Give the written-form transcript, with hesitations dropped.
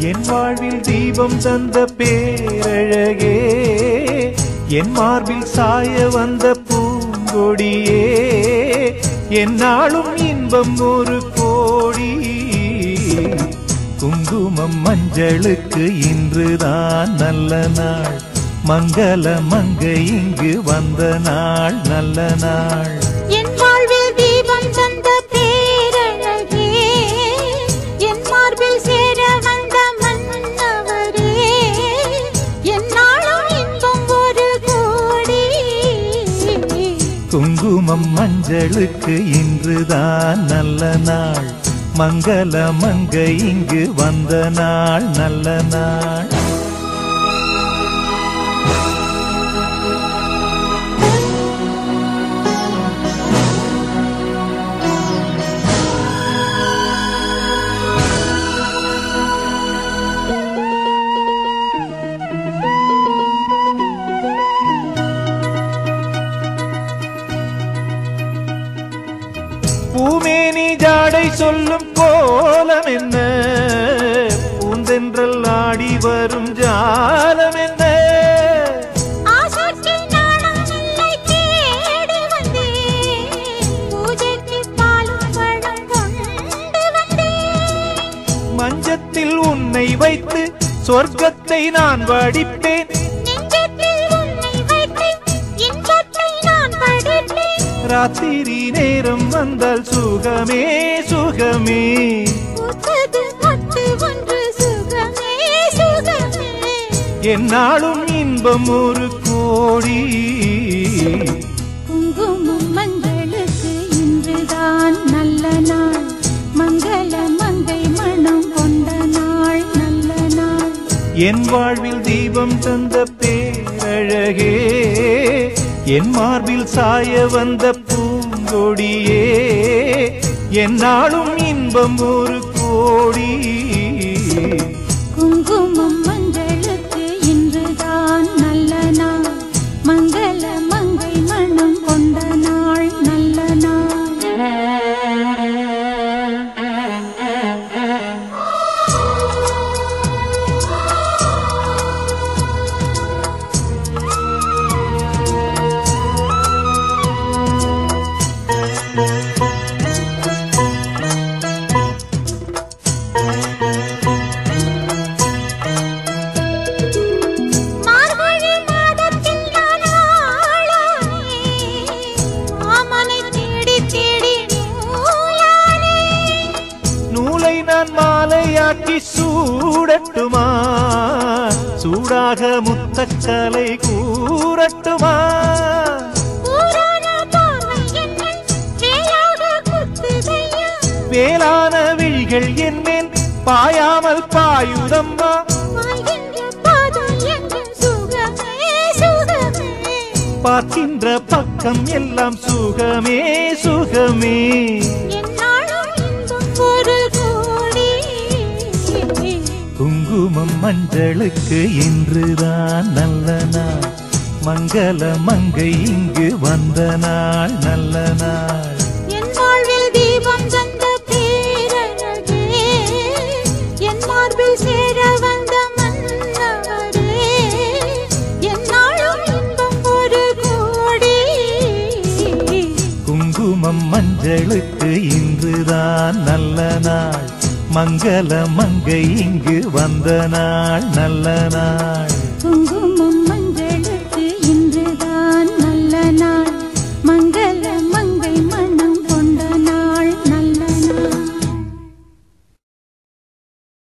என் வாழ்வில் தீபம் தந்த பேரழகே, என் மார்பில் சாய வந்த பூங்கொடியே, என்னாலும் இன்பம் ஒரு கோடி. குங்குமம் மஞ்சளுக்கு இன்றுதான் நல்ல நாள், மங்கள மங்கை இங்கு வந்த நாள் நல்ல நாள். என் வாழ்வில் தீபம் தந்த பேரழகே, என் மார்பில் சேர வந்த மன்னவரே, என்னாலும் இன்பம் ஒரு கோடி. குங்குமம் மஞ்சளுக்கு இன்றுதான் நல்ல நாள், மங்கள மங்கை இங்கு வந்த நாள் நல்ல நாள். பூமேனி ஜாடை சொல்லும் கோலம் என்ன, பூந்தென்றல் ஆடி வரும் ஜாலம் என்ன. ஆசைக்கு நானும் உன்னை தேடி வந்தேன், பூஜைக்கு பாலும் பழம் கொண்டு வந்தேன். மஞ்சத்தில் உன்னை வைத்து சொர்க்கத்தை நான் வடிப்பேன், நெஞ்சத்தில் உன்னை வைத்து இன்பத்தை நான் படிப்பேன். ராத்திரி நேரம் வந்தால் சுகமே சுகமே, பூத்தது மொட்டு ஒன்று சுகமே சுகமே. என்னாலும் இன்பம் ஒரு கோடி. குங்குமம் மஞ்சளுக்கு இன்றுதான் நல்ல நாள், மங்கள மங்கை மனம் கொண்ட நாள் நல்ல நாள். என் வாழ்வில் தீபம் தந்த பேரழகே, என் மார்பில் சாய வந்த பூங்கொடியே, என்னாலும் இன்பம் ஒரு கோடி. குங்குமம் மஞ்சளுக்கு இன்றுதான் நல்ல நாள், மங்கள மங்கை மனம் கொண்ட நாள் நல்ல நாள். மார்கழி மாதத்தில் நான் ஆளானே, மாமனை தேடி தேடி நூலானே. நூலை நான் மாலையாக்கி சூடட்டுமா, சூடாக முத்தக்கலை கூறட்டுமா. ஊரான பார்வை என்னை வேலாக குத்துதையா, வேளான விழிகள் என் மேல் பாயாமல் பாயுதம்மா. பாய்கின்ற பாதம் எங்கும் சுகமே சுகமே. பார்க்கின்ற பக்கம் எல்லாம் சுகமே சுகமே. என்னாலும் இன்பம் ஒரு கோடி. குங்குமம் மஞ்சளுக்கு இன்றுதான் நல்ல நாள், மங்கள மங்கை இங்கு வந்த நாள் நல்ல நாள். என் வாழ்வில் தீபம் தந்த பேரழகே, என் மார்பில் சேர வந்த மன்னவரே, என்னாலும் இன்பம் ஒரு கோடி. குங்குமம் மஞ்சளுக்கு இன்றுதான் நல்ல நாள், மங்கள மங்கை இங்கு வந்த நாள் நல்ல நாள். குங்குமம்